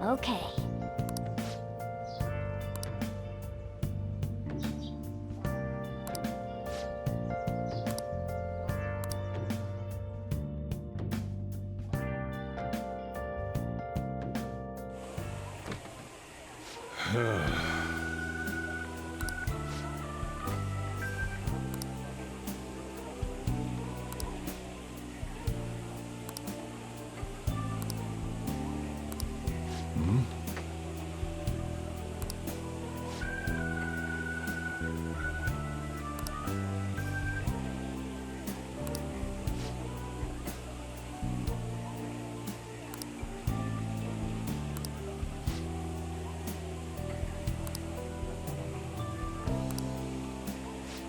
Okay.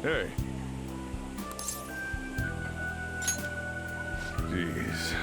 Hey. Jeez.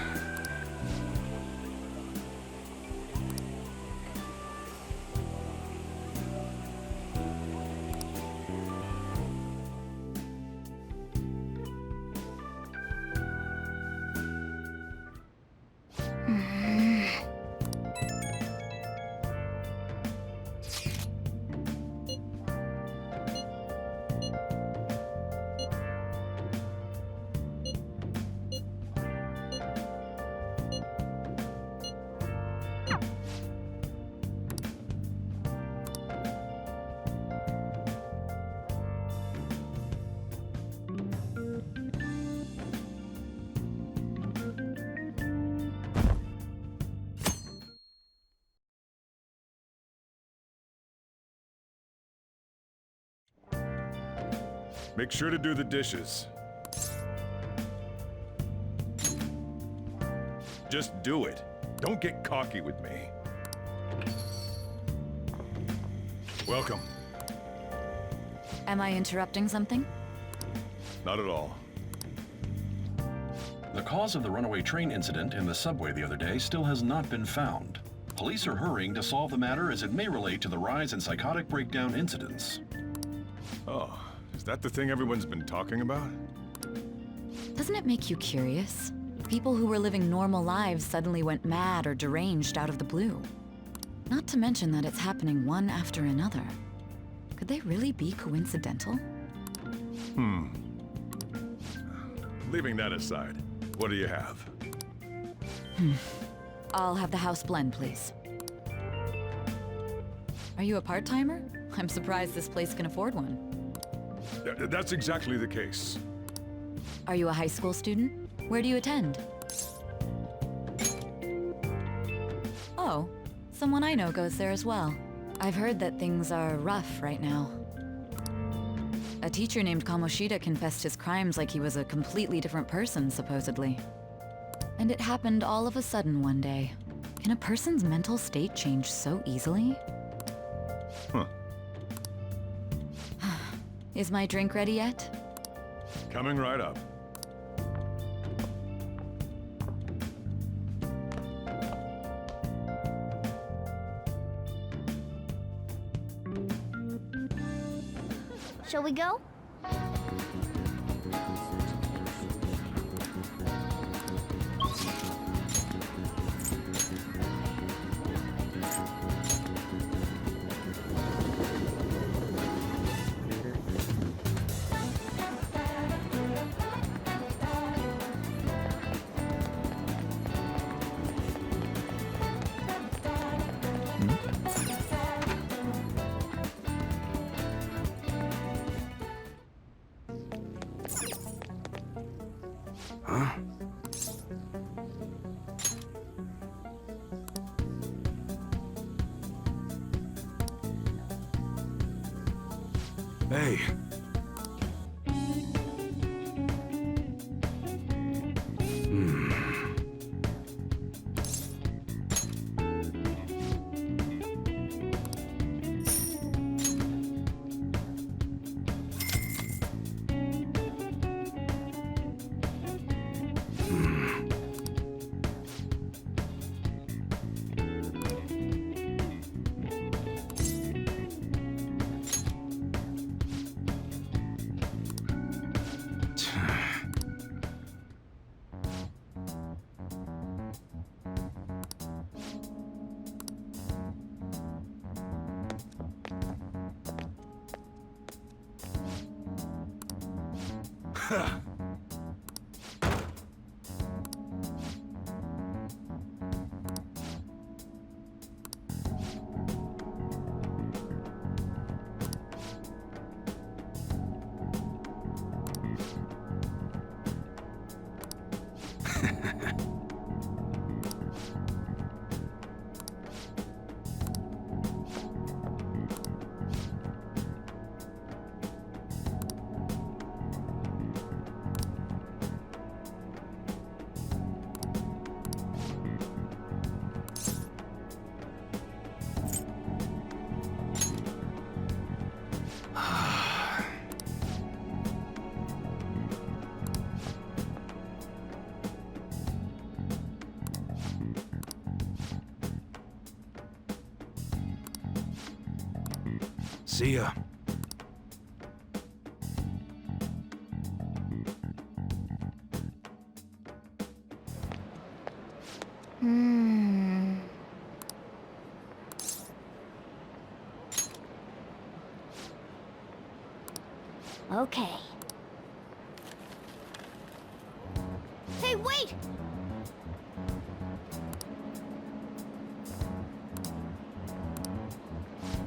Make sure to do the dishes. Just do it. Don't get cocky with me. Welcome. Am I interrupting something? Not at all. The cause of the runaway train incident in the subway the other day still has not been found. Police are hurrying to solve the matter as it may relate to the rise in psychotic breakdown incidents. Oh, is that the thing everyone's been talking about? Doesn't it make you curious? People who were living normal lives suddenly went mad or deranged out of the blue. Not to mention that it's happening one after another. Could they really be coincidental? Leaving that aside, what do you have? I'll have the house blend, please. Are you a part-timer? I'm surprised this place can afford one. That's exactly the case. Are you a high school student? Where do you attend? Oh, someone I know goes there as well. I've heard that things are rough right now. A teacher named Kamoshida confessed his crimes like he was a completely different person, supposedly. And it happened all of a sudden one day. Can a person's mental state change so easily? Huh. Is my drink ready yet? Coming right up. Shall we go? Hey. See ya. Okay. Hey, wait!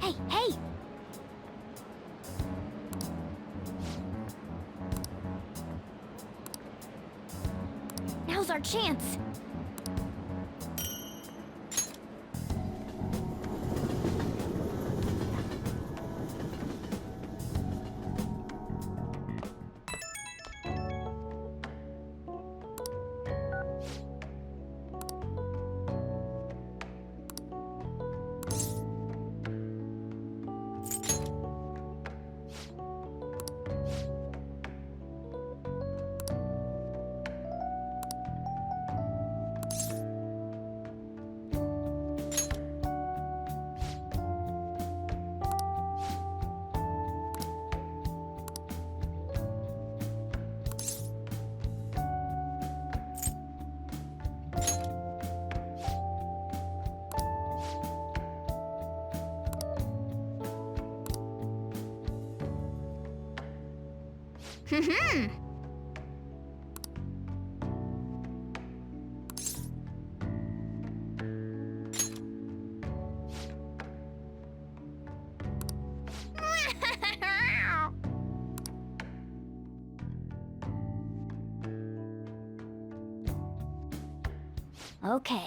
Hey, hey! Now's our chance. Okay.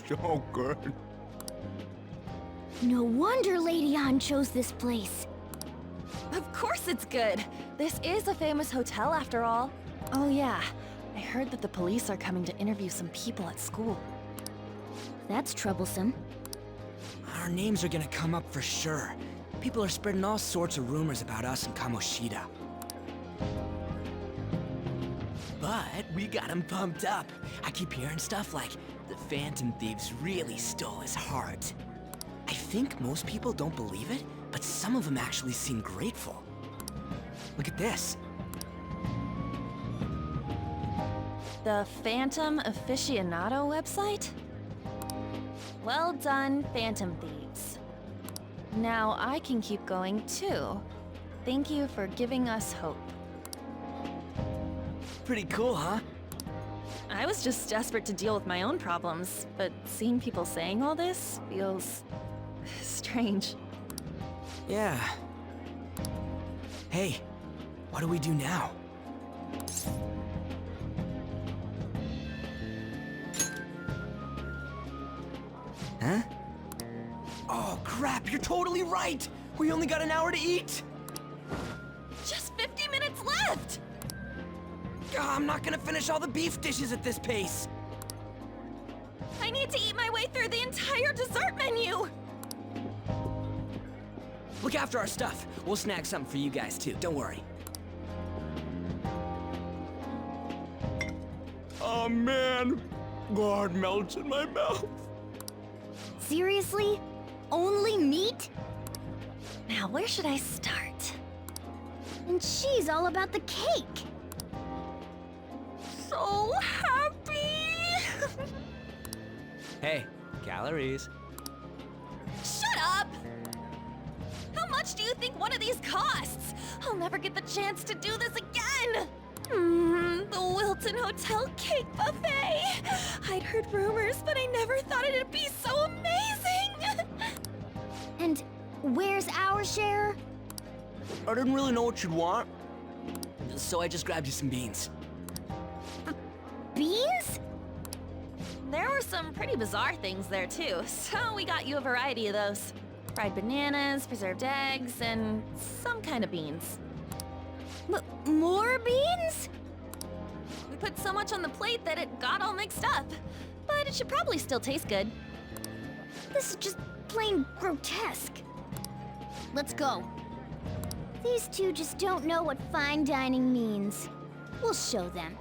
So good. No wonder Lady An chose this place. Of course it's good. This is a famous hotel after all. Oh yeah, I heard that the police are coming to interview some people at school. That's troublesome. Our names are gonna come up for sure. People are spreading all sorts of rumors about us and Kamoshida. But we got him pumped up. I keep hearing stuff like the Phantom Thieves really stole his heart. I think most people don't believe it, but some of them actually seem grateful. Look at this. The Phantom Aficionado website? Well done, Phantom Thieves. Now I can keep going too. Thank you for giving us hope. Pretty cool, huh? I was just desperate to deal with my own problems, but seeing people saying all this feels strange. Yeah. Hey, what do we do now? Huh? Oh crap, you're totally right! We only got an hour to eat! Just 50 minutes left! I'm not gonna finish all the beef dishes at this pace! I need to eat my way through the entire dessert menu! Look after our stuff. We'll snag something for you guys too, don't worry. Oh man, God melts in my mouth. Seriously? Only meat? Now, where should I start? And she's all about the cake. So happy! Hey, calories. Shut up! How much do you think one of these costs? I'll never get the chance to do this again! The Wilton Hotel Cake Buffet! I'd heard rumors, but I never thought it'd be so amazing! And where's our share? I didn't really know what you'd want, so I just grabbed you some beans. Beans? There were some pretty bizarre things there too, so we got you a variety of those. Fried bananas, preserved eggs, and some kind of beans. More beans? We put so much on the plate that it got all mixed up. But it should probably still taste good. This is just plain grotesque. Let's go. These two just don't know what fine dining means. We'll show them.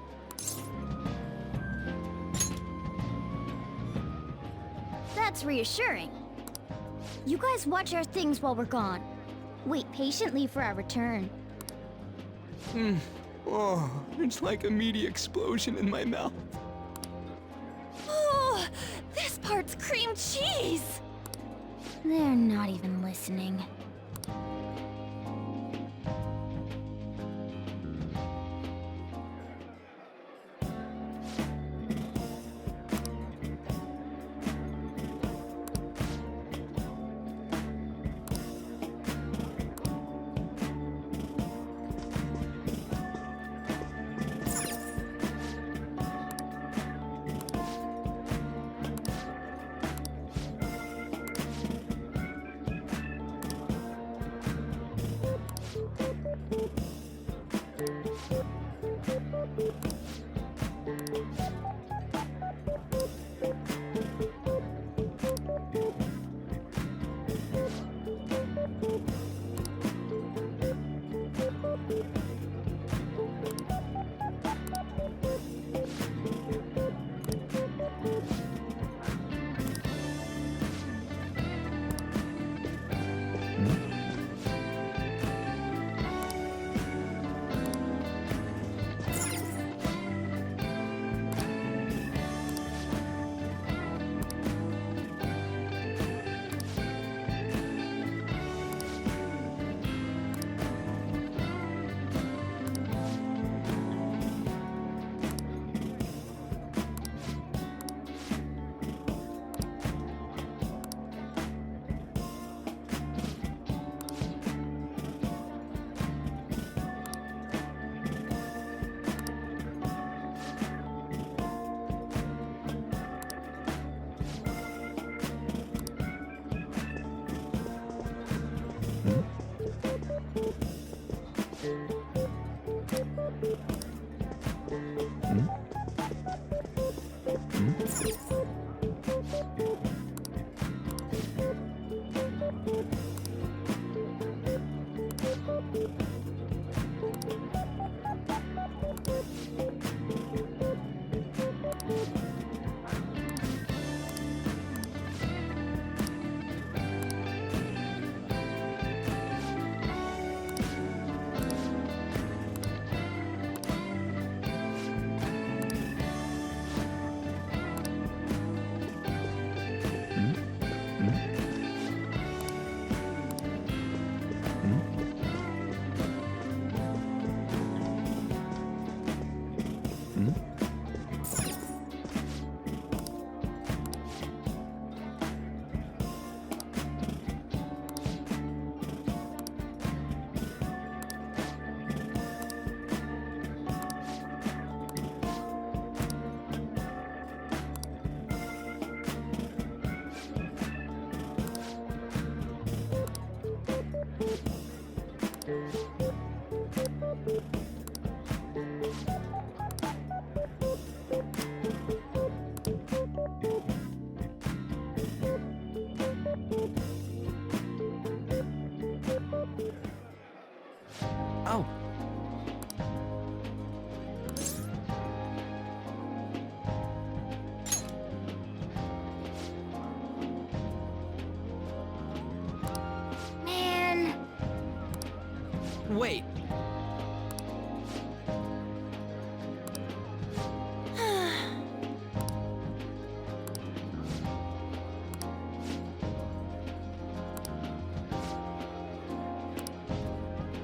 That's reassuring. You guys watch our things while we're gone. Wait patiently for our return. Oh, it's like a meaty explosion in my mouth. Oh, this part's cream cheese! They're not even listening. Wait.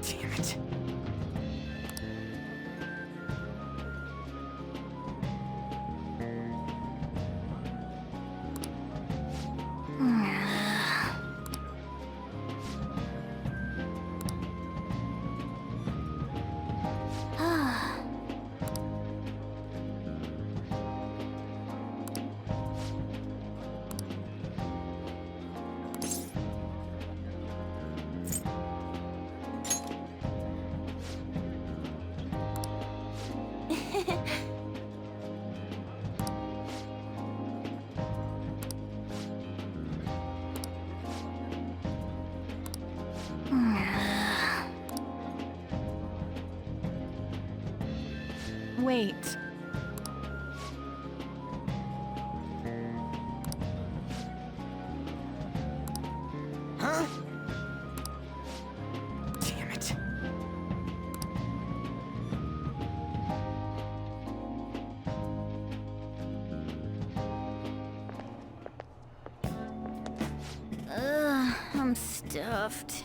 Damn it. Wait. Huh? Damn it. I'm stuffed.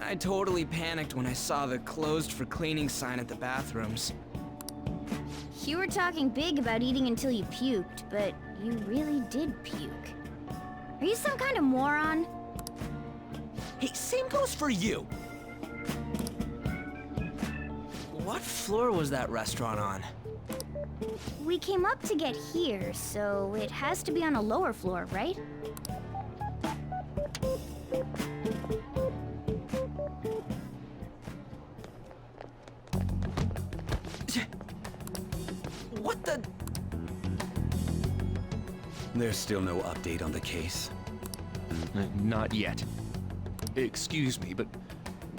I totally panicked when I saw the closed for cleaning sign at the bathrooms. You were talking big about eating until you puked, but you really did puke. Are you some kind of moron? Hey, same goes for you. What floor was that restaurant on? We came up to get here, so it has to be on a lower floor, right? What the? There's still no update on the case. Not yet. Excuse me, but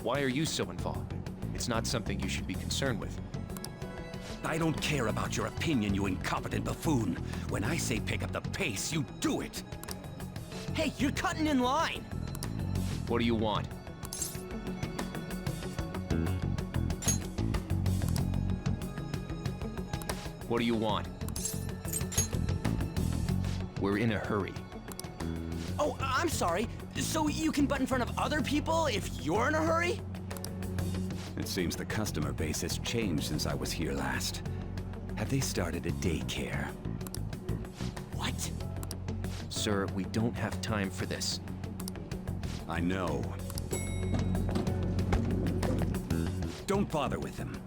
why are you so involved? It's not something you should be concerned with. I don't care about your opinion, you incompetent buffoon. When I say pick up the pace, you do it. Hey, you're cutting in line. What do you want? What do you want? We're in a hurry. Oh, I'm sorry. So you can butt in front of other people if you're in a hurry? It seems the customer base has changed since I was here last. Have they started a daycare? What? Sir, we don't have time for this. I know. Don't bother with them.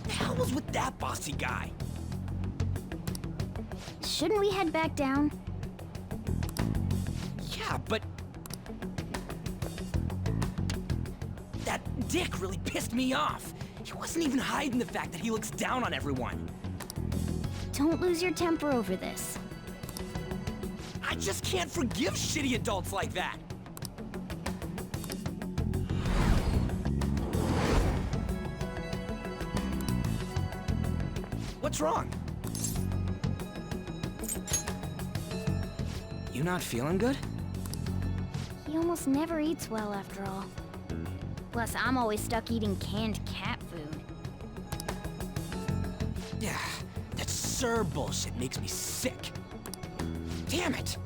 The hell was with that bossy guy? Shouldn't we head back down? Yeah, but... that dick really pissed me off. He wasn't even hiding the fact that he looks down on everyone. Don't lose your temper over this. I just can't forgive shitty adults like that. What's wrong? You not feeling good? He almost never eats well after all. Plus, I'm always stuck eating canned cat food. Yeah, that Sir bullshit makes me sick. Damn it!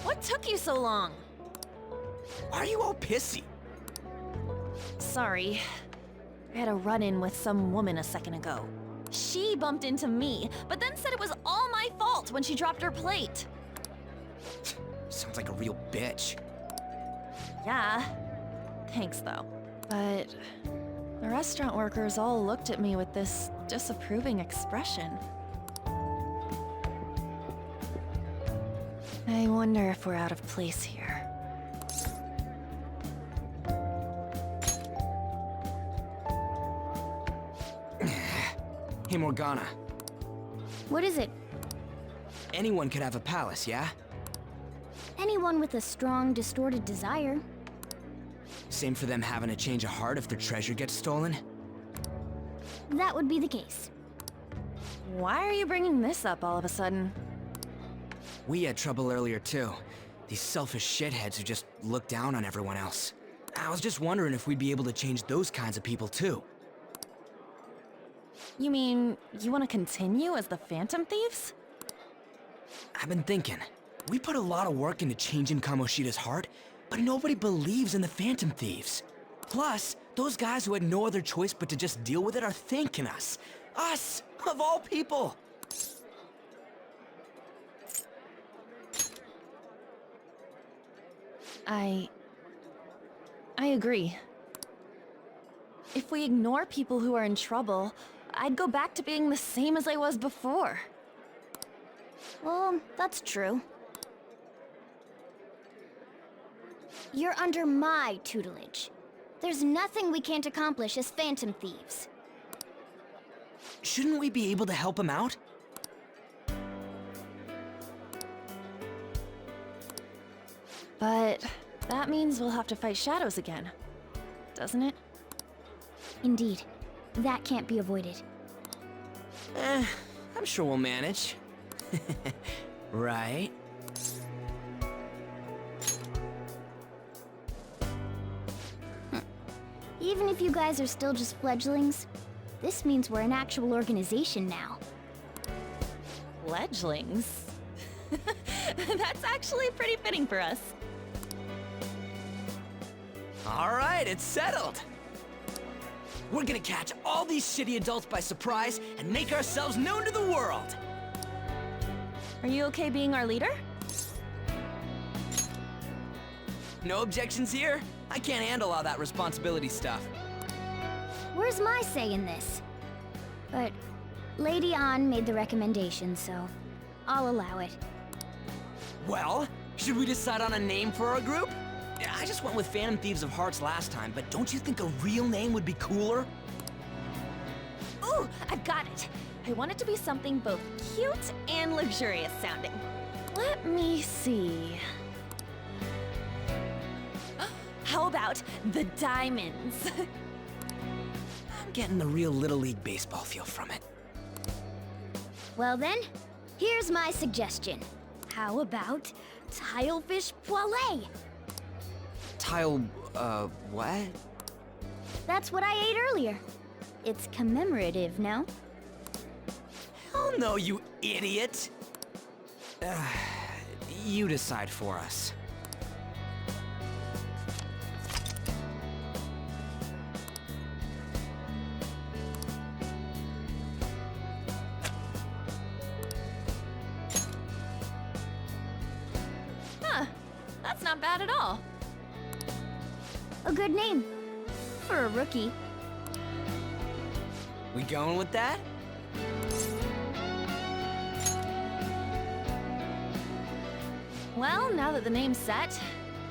What took you so long? Why are you all pissy? Sorry. I had a run-in with some woman a second ago. She bumped into me, but then said it was all my fault when she dropped her plate. Sounds like a real bitch. Yeah. Thanks, though. But the restaurant workers all looked at me with this disapproving expression. I wonder if we're out of place here. Hey, Morgana. What is it? Anyone could have a palace, yeah? Anyone with a strong, distorted desire. Same for them having a change of heart if their treasure gets stolen? That would be the case. Why are you bringing this up all of a sudden? We had trouble earlier too. These selfish shitheads who just look down on everyone else. I was just wondering if we'd be able to change those kinds of people too. You mean, you want to continue as the Phantom Thieves? I've been thinking. We put a lot of work into changing Kamoshida's heart, but nobody believes in the Phantom Thieves. Plus, those guys who had no other choice but to just deal with it are thanking us. Us, of all people! I agree. If we ignore people who are in trouble, I'd go back to being the same as I was before. Well, that's true. You're under my tutelage. There's nothing we can't accomplish as Phantom Thieves. Shouldn't we be able to help him out? But that means we'll have to fight shadows again, doesn't it? Indeed. That can't be avoided. I'm sure we'll manage. Right? Even if you guys are still just fledglings, this means we're an actual organization now. Fledglings? That's actually pretty fitting for us. Alright, it's settled! We're gonna catch all these shitty adults by surprise and make ourselves known to the world! Are you okay being our leader? No objections here? I can't handle all that responsibility stuff. Where's my say in this? But Lady An made the recommendation, so I'll allow it. Well, should we decide on a name for our group? I just went with Phantom Thieves of Hearts last time, but don't you think a real name would be cooler? Ooh, I've got it! I want it to be something both cute and luxurious sounding. Let me see. How about the Diamonds? I'm getting the real Little League Baseball feel from it. Well then, here's my suggestion. How about Tilefish Poêlée? What? That's what I ate earlier. It's commemorative, no? Oh no, you idiot! You decide for us. Huh, that's not bad at all. A good name. For a rookie. We going with that? Well, now that the name's set,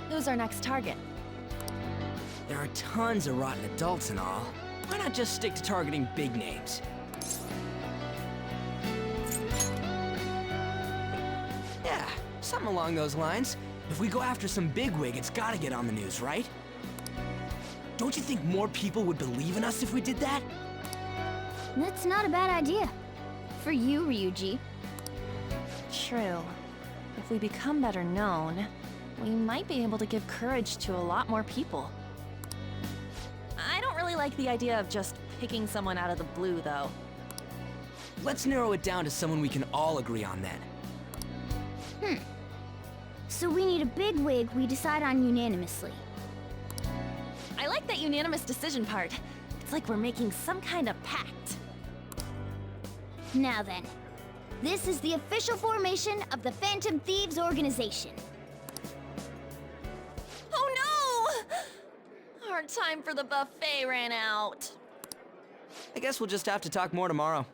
who's our next target? There are tons of rotten adults and all. Why not just stick to targeting big names? Yeah, something along those lines. If we go after some bigwig, it's gotta get on the news, right? Don't you think more people would believe in us if we did that? That's not a bad idea. For you, Ryuji. True. If we become better known, we might be able to give courage to a lot more people. I don't really like the idea of just picking someone out of the blue, though. Let's narrow it down to someone we can all agree on then. So we need a bigwig we decide on unanimously. I like that unanimous decision part. It's like we're making some kind of pact. Now then, this is the official formation of the Phantom Thieves organization. Oh no! Our time for the buffet ran out. I guess we'll just have to talk more tomorrow.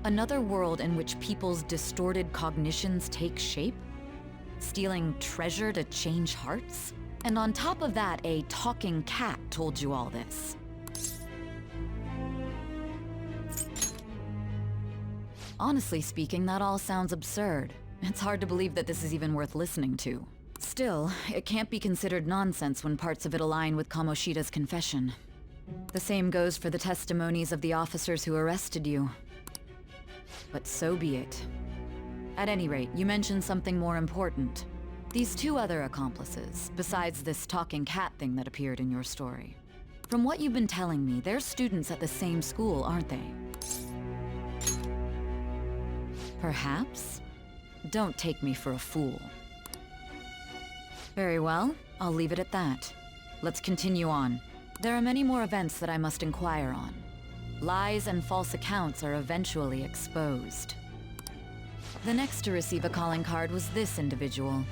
Another world in which people's distorted cognitions take shape? Stealing treasure to change hearts? And on top of that, a talking cat told you all this. Honestly speaking, that all sounds absurd. It's hard to believe that this is even worth listening to. Still, it can't be considered nonsense when parts of it align with Kamoshida's confession. The same goes for the testimonies of the officers who arrested you. But so be it. At any rate, you mentioned something more important. These two other accomplices, besides this talking cat thing that appeared in your story. From what you've been telling me, they're students at the same school, aren't they? Perhaps? Don't take me for a fool. Very well, I'll leave it at that. Let's continue on. There are many more events that I must inquire on. Lies and false accounts are eventually exposed. The next to receive a calling card was this individual.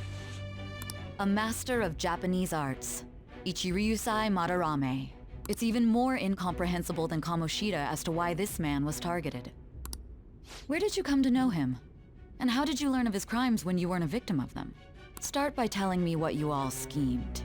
A master of Japanese arts, Ichiryusai Madarame. It's even more incomprehensible than Kamoshida as to why this man was targeted. Where did you come to know him? And how did you learn of his crimes when you weren't a victim of them? Start by telling me what you all schemed.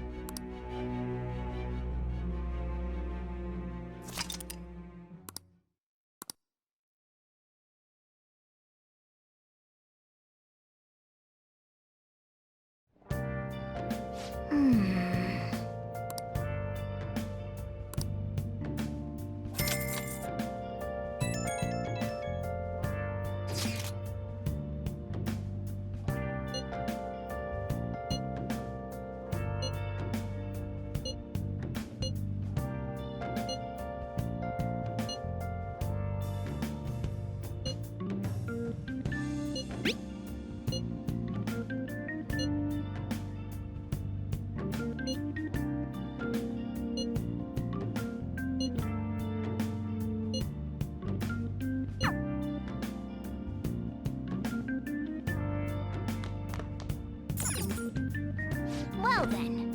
Well then.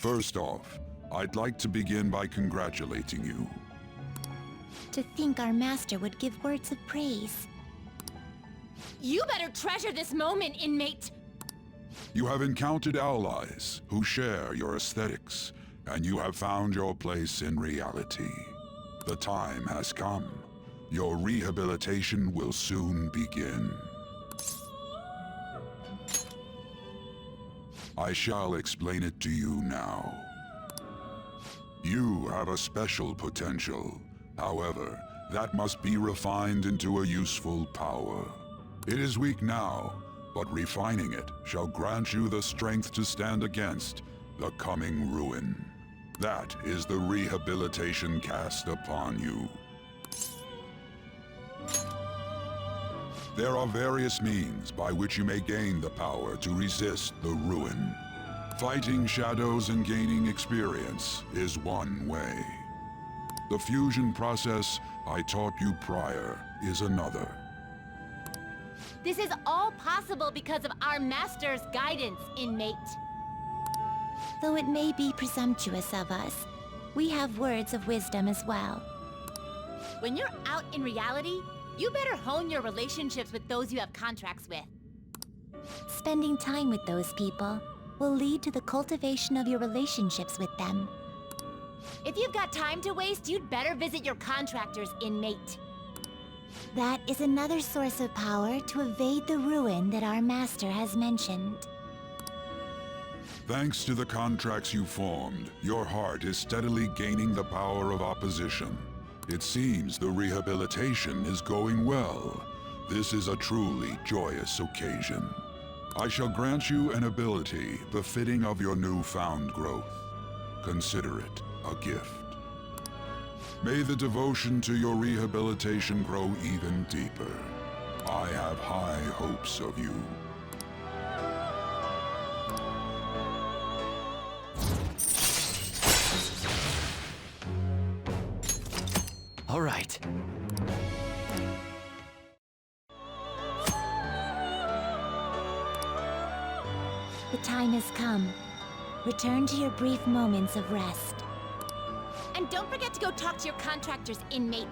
First off, I'd like to begin by congratulating you. To think our master would give words of praise. You better treasure this moment, inmate! You have encountered allies who share your aesthetics, and you have found your place in reality. The time has come. Your rehabilitation will soon begin. I shall explain it to you now. You have a special potential. However, that must be refined into a useful power. It is weak now, but refining it shall grant you the strength to stand against the coming ruin. That is the rehabilitation cast upon you. There are various means by which you may gain the power to resist the ruin. Fighting shadows and gaining experience is one way. The fusion process I taught you prior is another. This is all possible because of our master's guidance, inmate. Though it may be presumptuous of us, we have words of wisdom as well. When you're out in reality, you better hone your relationships with those you have contracts with. Spending time with those people will lead to the cultivation of your relationships with them. If you've got time to waste, you'd better visit your contractors, inmate. That is another source of power to evade the ruin that our master has mentioned. Thanks to the contracts you formed, your heart is steadily gaining the power of opposition. It seems the rehabilitation is going well. This is a truly joyous occasion. I shall grant you an ability befitting of your newfound growth. Consider it a gift. May the devotion to your rehabilitation grow even deeper. I have high hopes of you. time has come. Return to your brief moments of rest. And don't forget to go talk to your contractor's inmate.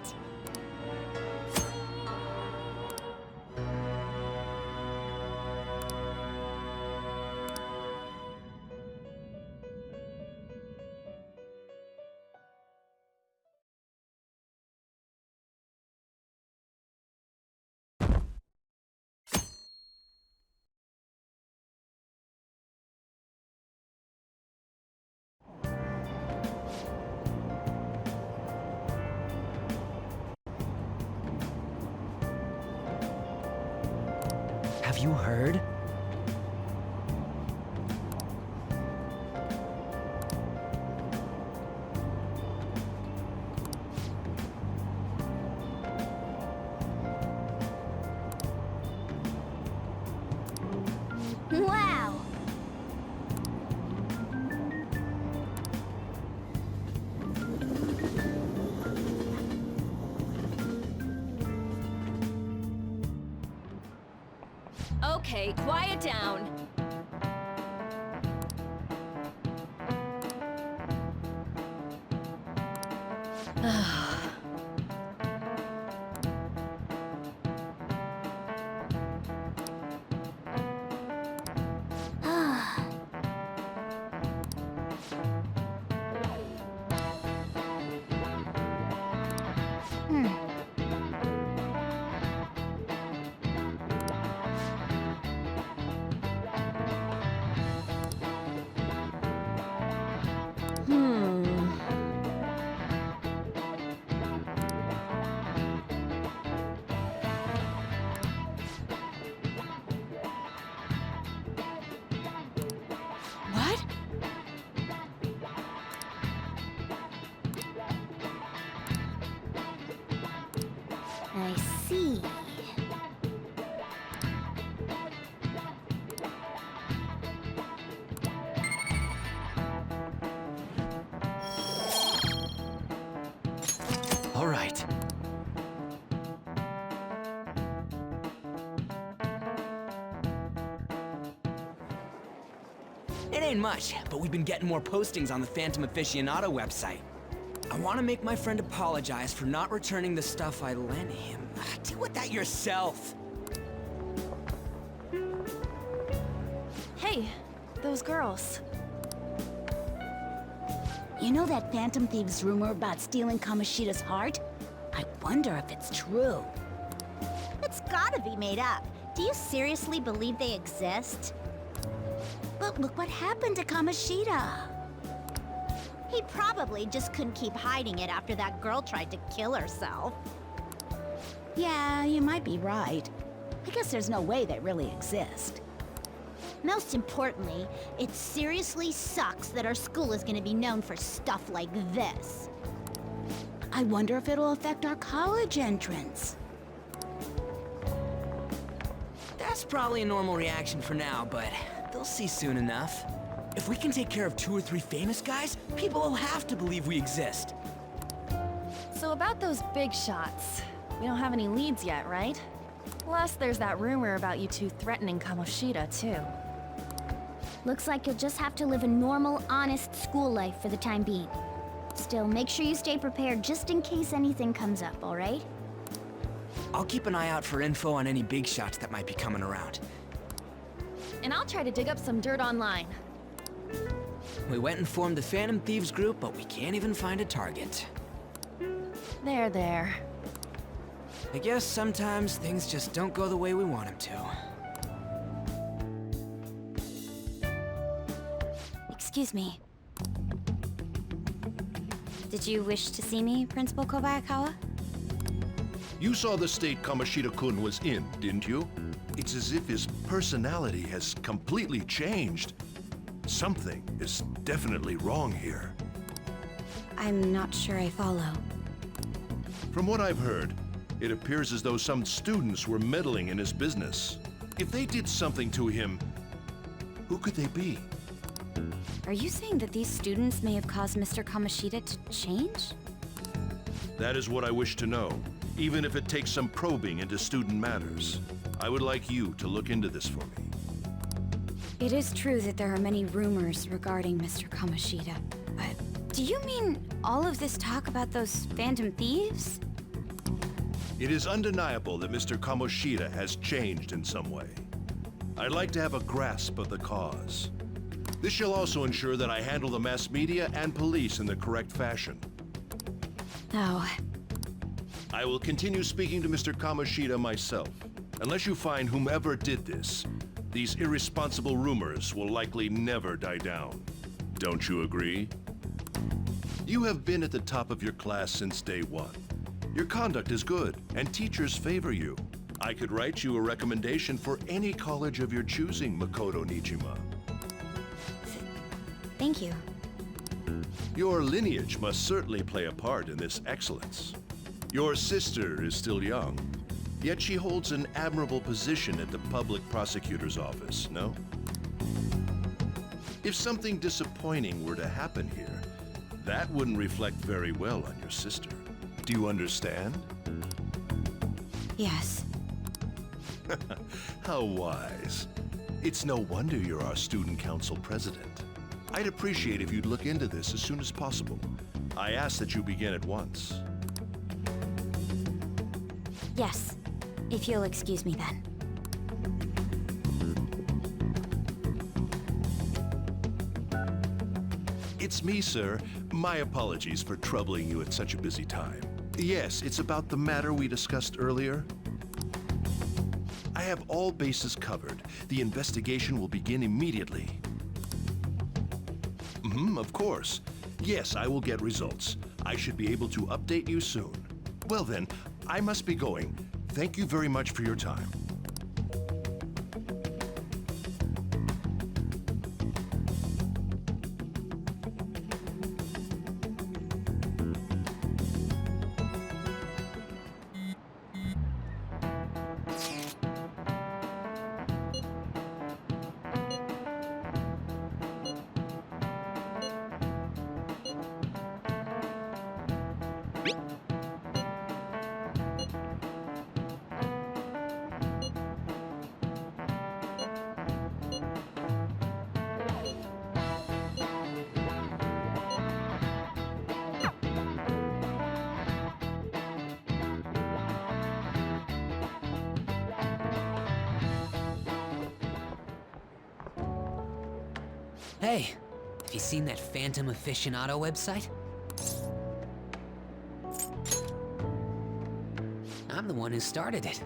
Have you heard? Wow! Okay, quiet down. What? I see. All right. It ain't much, but we've been getting more postings on the Phantom Aficionado website. I want to make my friend apologize for not returning the stuff I lent him. Deal with that yourself. Hey, those girls. You know that Phantom Thieves rumor about stealing Kamoshida's heart? I wonder if it's true. It's gotta be made up. Do you seriously believe they exist? But look what happened to Kamoshida. He probably just couldn't keep hiding it after that girl tried to kill herself. Yeah, you might be right. I guess there's no way they really exist. Most importantly, it seriously sucks that our school is gonna be known for stuff like this. I wonder if it'll affect our college entrance. That's probably a normal reaction for now, but they'll see soon enough. If we can take care of 2 or 3 famous guys, people will have to believe we exist. So about those big shots, we don't have any leads yet, right? Plus, there's that rumor about you two threatening Kamoshida, too. Looks like you'll just have to live a normal, honest school life for the time being. Still, make sure you stay prepared just in case anything comes up, alright? I'll keep an eye out for info on any big shots that might be coming around. And I'll try to dig up some dirt online. We went and formed the Phantom Thieves group, but we can't even find a target. There. I guess sometimes things just don't go the way we want them to. Excuse me. Did you wish to see me, Principal Kobayakawa? You saw the state Kamoshida-kun was in, didn't you? It's as if his personality has completely changed. Something is definitely wrong here. I'm not sure I follow. From what I've heard, it appears as though some students were meddling in his business. If they did something to him, who could they be? Are you saying that these students may have caused Mr. Kamoshida to change? That is what I wish to know, even if it takes some probing into student matters. I would like you to look into this for me. It is true that there are many rumors regarding Mr. Kamoshida, but do you mean all of this talk about those Phantom Thieves? It is undeniable that Mr. Kamoshida has changed in some way. I'd like to have a grasp of the cause. This shall also ensure that I handle the mass media and police in the correct fashion. Oh. I will continue speaking to Mr. Kamoshida myself. Unless you find whomever did this, these irresponsible rumors will likely never die down. Don't you agree? You have been at the top of your class since day one. Your conduct is good, and teachers favor you. I could write you a recommendation for any college of your choosing, Makoto Nijima. Thank you. Your lineage must certainly play a part in this excellence. Your sister is still young, yet she holds an admirable position at the public prosecutor's office, no? If something disappointing were to happen here, that wouldn't reflect very well on your sister. Do you understand? Yes. How wise. It's no wonder you're our student council president. I'd appreciate if you'd look into this as soon as possible. I ask that you begin at once. Yes. If you'll excuse me then. It's me, sir. My apologies for troubling you at such a busy time. Yes, it's about the matter we discussed earlier. I have all bases covered. The investigation will begin immediately. Of course. Yes, I will get results. I should be able to update you soon. Well then, I must be going. Thank you very much for your time. Hey, have you seen that Phantom Aficionado website? I'm the one who started it.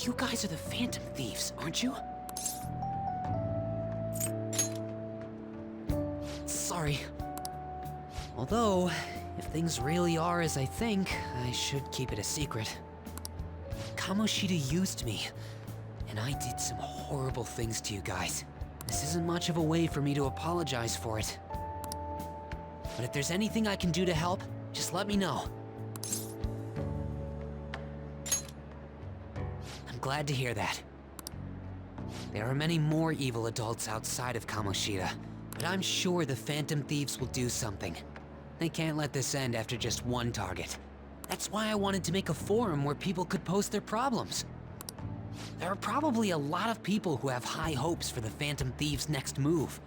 You guys are the Phantom Thieves, aren't you? Sorry. Although, if things really are as I think, I should keep it a secret. Kamoshida used me, and I did some horrible things to you guys. This isn't much of a way for me to apologize for it. But if there's anything I can do to help, just let me know. I'm glad to hear that. There are many more evil adults outside of Kamoshida, but I'm sure the Phantom Thieves will do something. They can't let this end after just one target. That's why I wanted to make a forum where people could post their problems. There are probably a lot of people who have high hopes for the Phantom Thieves' next move.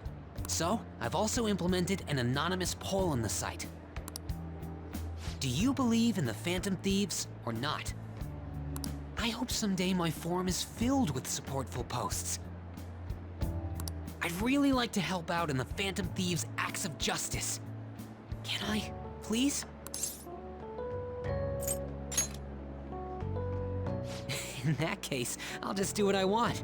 So, I've also implemented an anonymous poll on the site. Do you believe in the Phantom Thieves or not? I hope someday my forum is filled with supportful posts. I'd really like to help out in the Phantom Thieves' acts of justice. Can I, please? In that case, I'll just do what I want.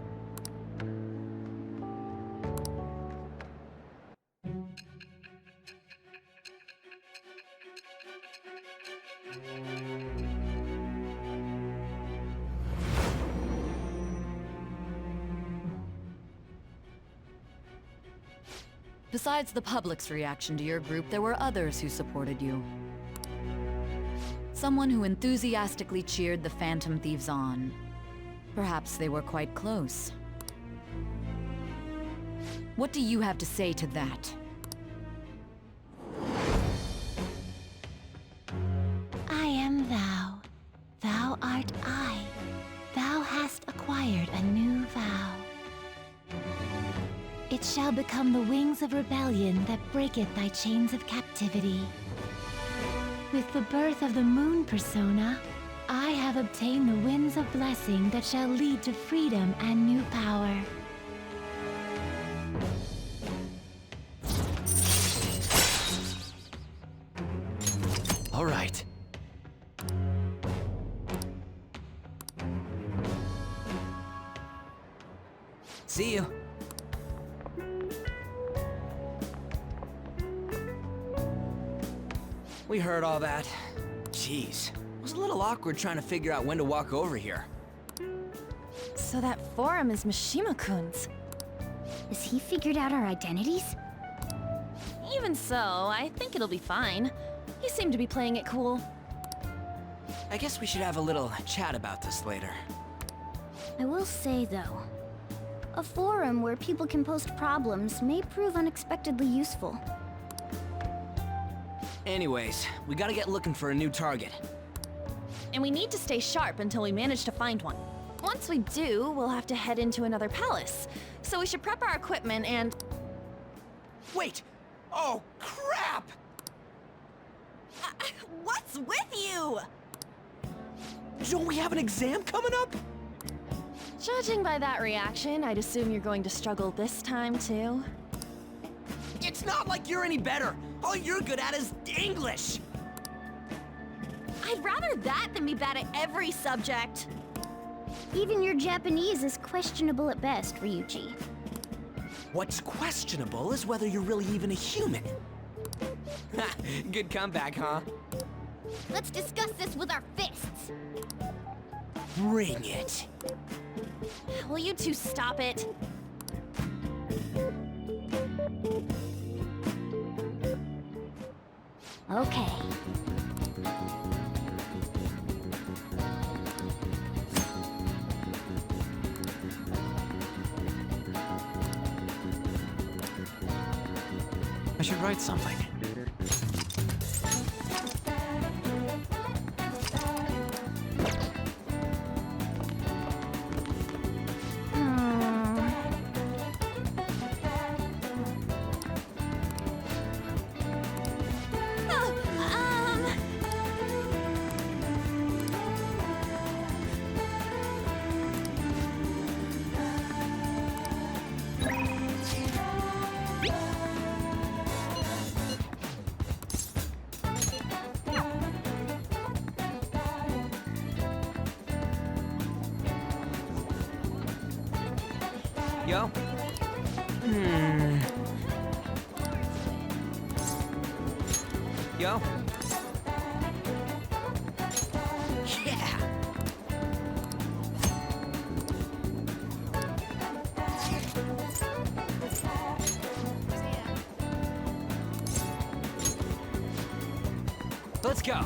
Besides the public's reaction to your group, there were others who supported you. Someone who enthusiastically cheered the Phantom Thieves on. Perhaps they were quite close. What do you have to say to that? I am thou. Thou art I. Thou hast a It shall become the wings of rebellion that breaketh thy chains of captivity. With the birth of the moon persona, I have obtained the winds of blessing that shall lead to freedom and new power. All right. See you. We heard all that. Jeez. It was a little awkward trying to figure out when to walk over here. So that forum is Mishima-kun's. Has he figured out our identities? Even so, I think it'll be fine. He seemed to be playing it cool. I guess we should have a little chat about this later. I will say, though, a forum where people can post problems may prove unexpectedly useful. Anyways, we gotta get looking for a new target. And we need to stay sharp until we manage to find one. Once we do, we'll have to head into another palace. So we should prep our equipment and... Wait! Oh, crap! What's with you? Don't we have an exam coming up? Judging by that reaction, I'd assume you're going to struggle this time, too. It's not like you're any better. All you're good at is English. I'd rather that than be bad at every subject. Even your Japanese is questionable at best, Ryuji. What's questionable is whether you're really even a human. Good comeback, huh? Let's discuss this with our fists. Bring it. Will you two stop it? Okay. I should write something. Yo. Yo. Yeah. Let's go.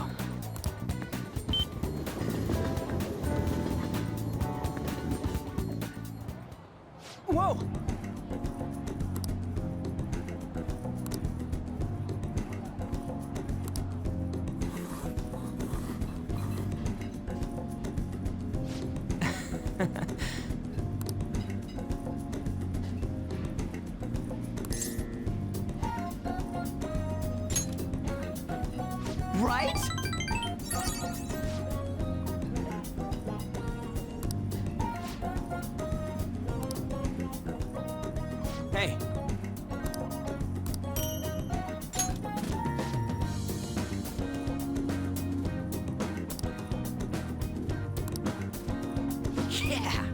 Whoa! Right? Hey. Yeah.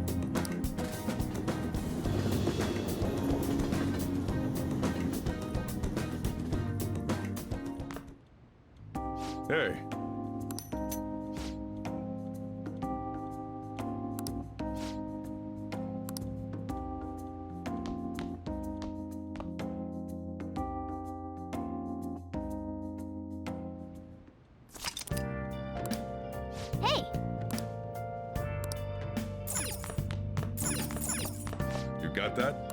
Hey. Hey! You got that?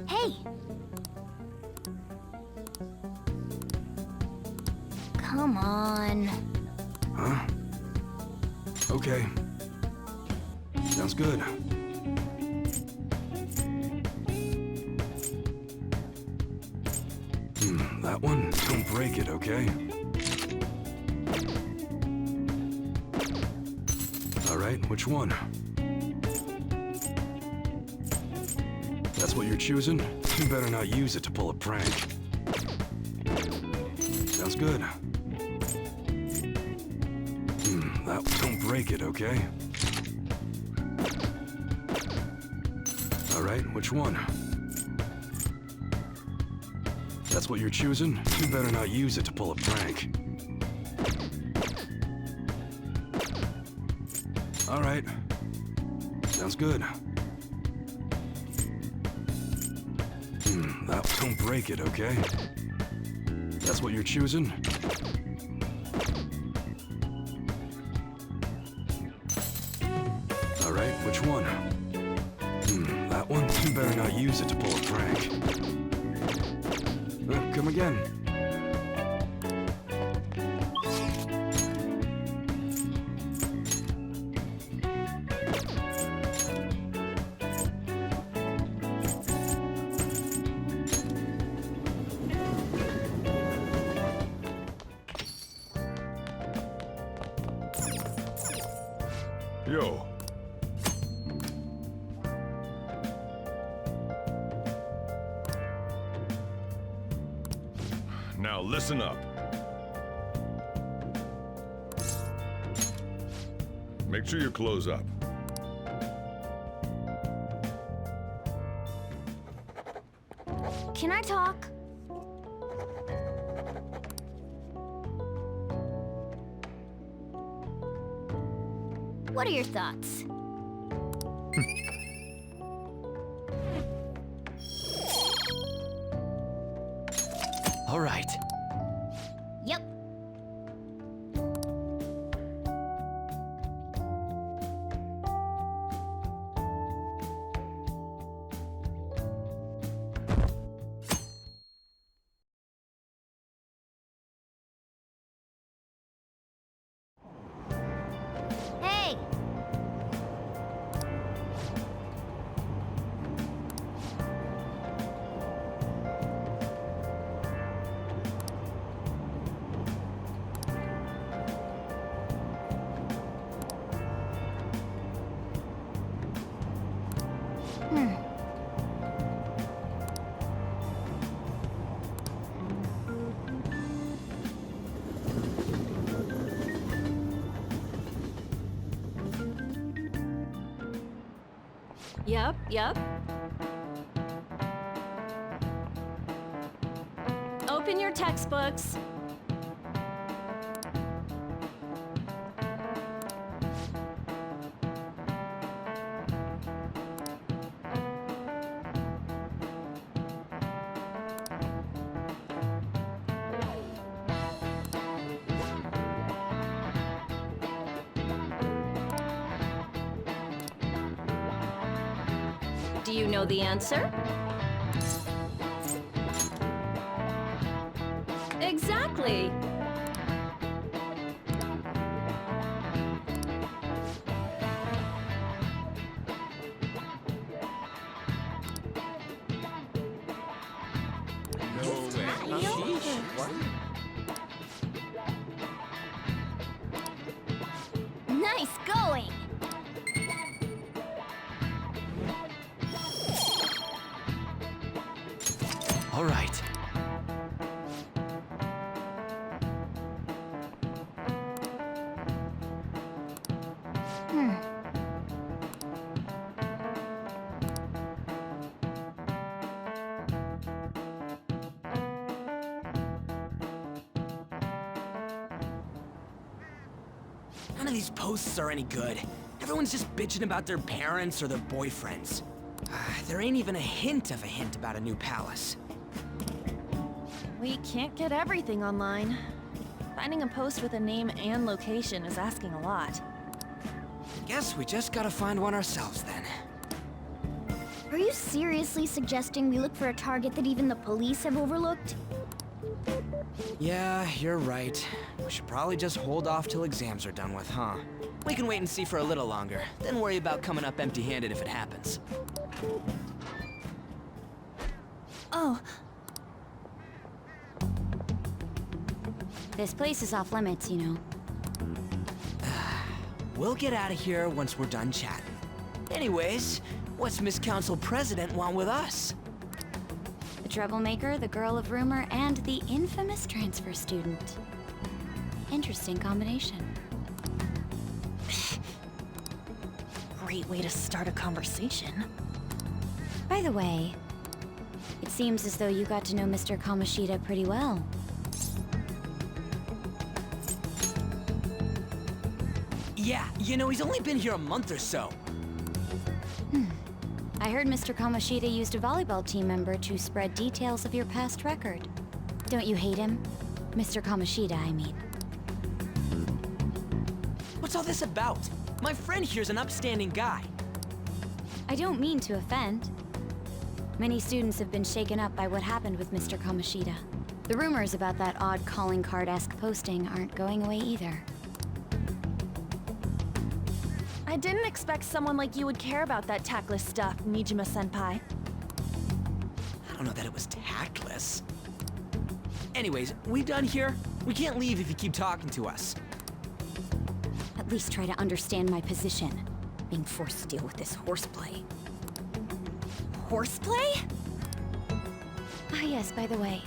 Hey! Come on. Huh? Okay. Sounds good. That one? Don't break it, okay? Alright, which one? That's what you're choosing? You better not use it to pull a prank. Sounds good. That don't break it, okay? Alright, which one? That's what you're choosing? You better not use it to pull a prank. Alright. Sounds good. That don't break it, okay? That's what you're choosing? Alright, which one? That one? You better not use it to pull a prank. Come again. Yo. Now listen up. Make sure you close up. Can I talk? What are your thoughts? All right. Yep. Hey! Yep. Open your textbooks. Do you know the answer? Exactly. Nice going! All right. None of these posts are any good. Everyone's just bitching about their parents or their boyfriends. There ain't even a hint about a new palace. We can't get everything online. Finding a post with a name and location is asking a lot. Guess we just gotta find one ourselves then. Are you seriously suggesting we look for a target that even the police have overlooked? Yeah, you're right. We should probably just hold off till exams are done with, huh? We can wait and see for a little longer, then worry about coming up empty-handed if it happens. Oh. This place is off limits, you know. We'll get out of here once we're done chatting. Anyways, what's Miss Council President want with us? The troublemaker, the girl of rumor, and the infamous transfer student. Interesting combination. Great way to start a conversation. By the way, it seems as though you got to know Mr. Kamoshida pretty well. Yeah, you know, he's only been here a month or so. I heard Mr. Kamoshida used a volleyball team member to spread details of your past record. Don't you hate him? Mr. Kamoshida, I mean. What's all this about? My friend here's an upstanding guy. I don't mean to offend. Many students have been shaken up by what happened with Mr. Kamoshida. The rumors about that odd calling card-esque posting aren't going away either. I didn't expect someone like you would care about that tactless stuff, Nijima-senpai. I don't know that it was tactless. Anyways, we done here? We can't leave if you keep talking to us. At least try to understand my position. Being forced to deal with this horseplay. Horseplay? Ah yes, by the way.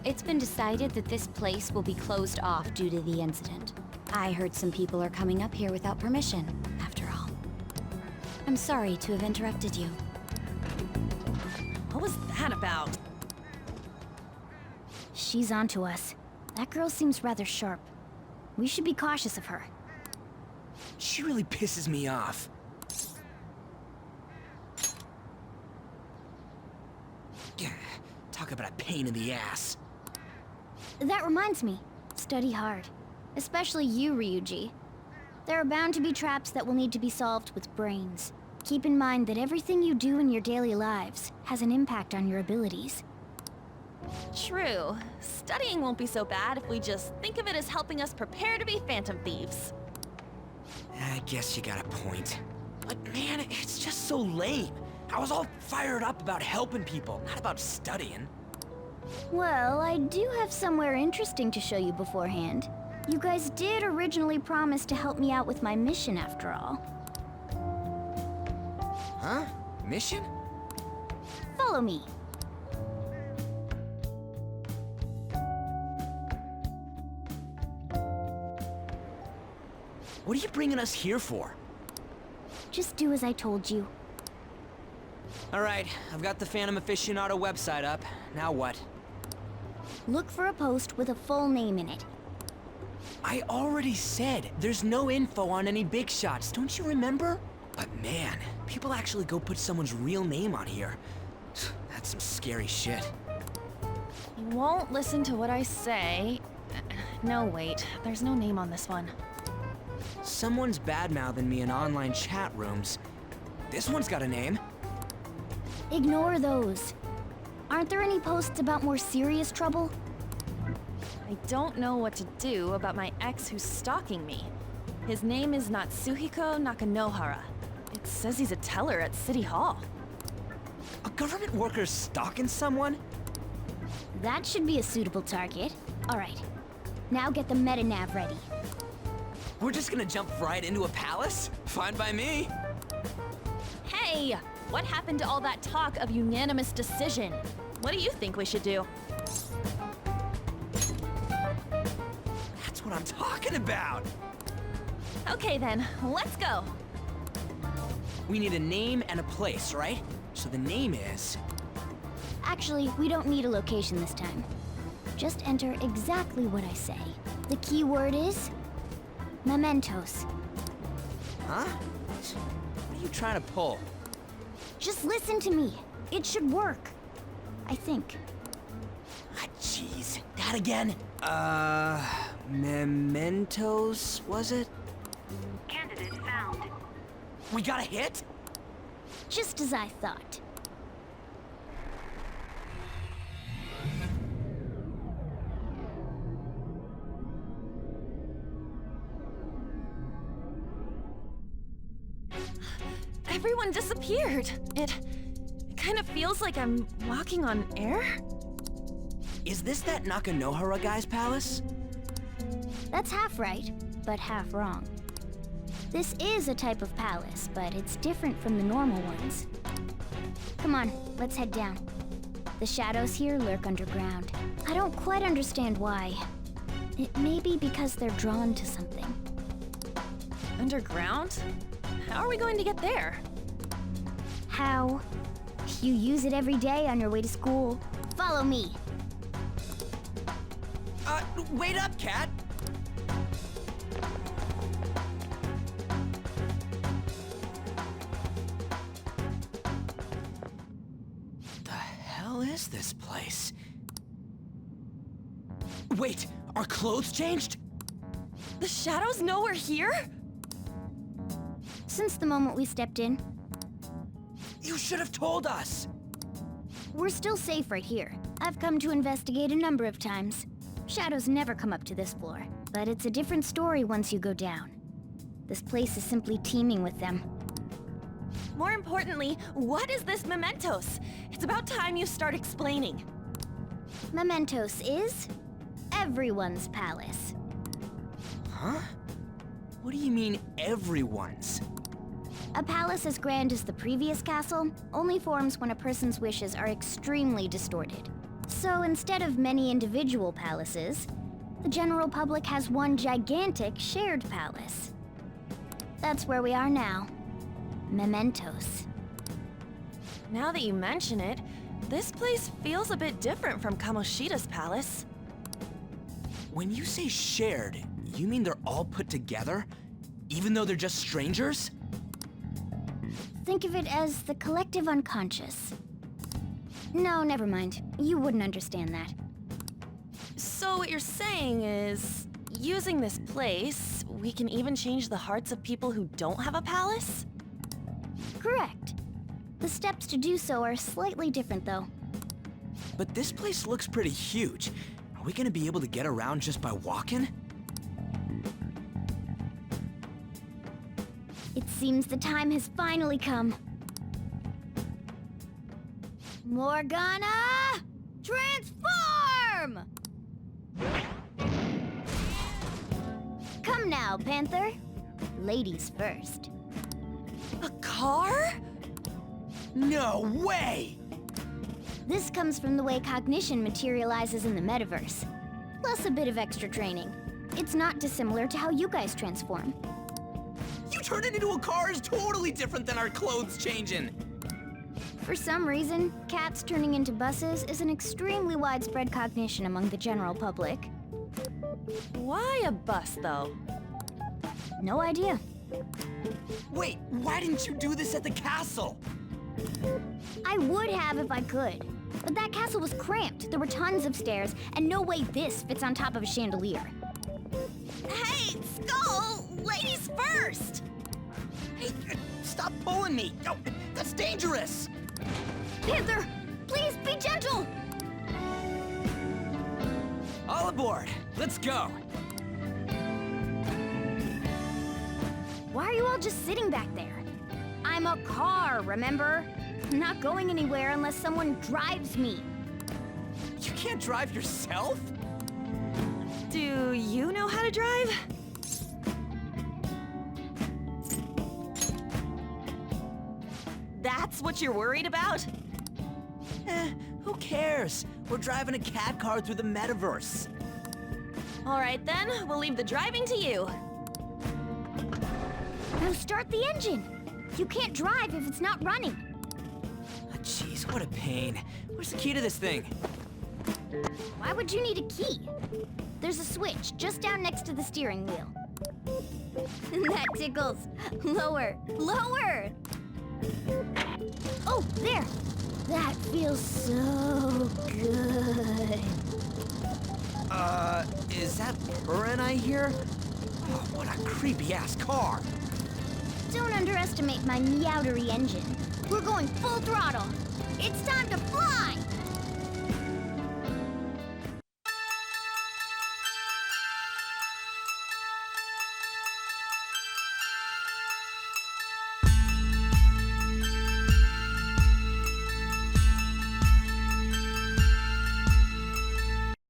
It's been decided that this place will be closed off due to the incident. I heard some people are coming up here without permission, after all. I'm sorry to have interrupted you. What was that about? She's onto us. That girl seems rather sharp. We should be cautious of her. She really pisses me off. Talk about a pain in the ass. That reminds me. Study hard. Especially you, Ryuji. There are bound to be traps that will need to be solved with brains. Keep in mind that everything you do in your daily lives has an impact on your abilities. True. Studying won't be so bad if we just think of it as helping us prepare to be Phantom Thieves. I guess you got a point. But man, it's just so lame. I was all fired up about helping people, not about studying. Well, I do have somewhere interesting to show you beforehand. You guys did originally promise to help me out with my mission after all. Huh? Mission? Follow me. What are you bringing us here for? Just do as I told you. Alright, I've got the Phantom Aficionado website up. Now what? Look for a post with a full name in it. I already said there's no info on any big shots, don't you remember? But man, people actually go put someone's real name on here. That's some scary shit. You won't listen to what I say. No, wait. There's no name on this one. Someone's bad-mouthing me in online chat rooms. This one's got a name. Ignore those. Aren't there any posts about more serious trouble? I don't know what to do about my ex who's stalking me. His name is Natsuhiko Nakanohara. It says he's a teller at City Hall. A government worker stalking someone? That should be a suitable target. Alright. Now get the meta-nav ready. We're just gonna jump right into a palace? Fine by me. Hey! What happened to all that talk of unanimous decision? What do you think we should do? That's what I'm talking about! Okay then, let's go! We need a name and a place, right? So the name is... Actually, we don't need a location this time. Just enter exactly what I say. The key word is... mementos. Huh? What are you trying to pull? Just listen to me. It should work. I think. Ah, jeez. That again? Mementos, was it? Candidate found. We got a hit? Just as I thought. Everyone disappeared. It kind of feels like I'm walking on air. Is this that Nakanohara guy's palace? That's half right, but half wrong. This is a type of palace, but it's different from the normal ones. Come on, let's head down. The shadows here lurk underground. I don't quite understand why. It may be because they're drawn to something. Underground? How are we going to get there? How? You use it every day on your way to school. Follow me. Wait up, Cat! The hell is this place? Wait, our clothes changed? The shadows know we're here? Since the moment we stepped in, You should have told us! we're still safe right here. I've come to investigate a number of times. Shadows never come up to this floor, but it's a different story once you go down. This place is simply teeming with them. More importantly, what is this Mementos? It's about time you start explaining. Mementos is everyone's palace. Huh? What do you mean, everyone's? A palace as grand as the previous castle only forms when a person's wishes are extremely distorted. So instead of many individual palaces, the general public has one gigantic shared palace. That's where we are now. Mementos. Now that you mention it, this place feels a bit different from Kamoshida's palace. When you say shared, you mean they're all put together? Even though they're just strangers? Think of it as the collective unconscious. No, never mind. You wouldn't understand that. So what you're saying is, using this place, we can even change the hearts of people who don't have a palace? Correct. The steps to do so are slightly different, though. But this place looks pretty huge. Are we gonna be able to get around just by walking? It seems the time has finally come. Morgana! Transform! Come now, Panther. Ladies first. A car? No way! This comes from the way cognition materializes in the metaverse. Plus a bit of extra training. It's not dissimilar to how you guys transform. You turning into a car is totally different than our clothes changing! For some reason, cats turning into buses is an extremely widespread cognition among the general public. Why a bus, though? No idea. Wait, why didn't you do this at the castle? I would have if I could. But that castle was cramped. There were tons of stairs, and no way this fits on top of a chandelier. Hey, Skull! Ladies first! Hey, stop pulling me! Oh, that's dangerous! Panther, please be gentle! All aboard! Let's go! Why are you all just sitting back there? I'm a car, remember? I'm not going anywhere unless someone drives me. You can't drive yourself? Do you know how to drive? That's what you're worried about? Who cares? We're driving a cat car through the metaverse. All right then, we'll leave the driving to you. Now start the engine. You can't drive if it's not running. Jeez, what a pain. Where's the key to this thing? Why would you need a key? There's a switch just down next to the steering wheel. That tickles. Lower, lower! Oh, there! That feels so good. Is that purring I hear? Oh, what a creepy-ass car. Don't underestimate my meowdery engine. We're going full throttle.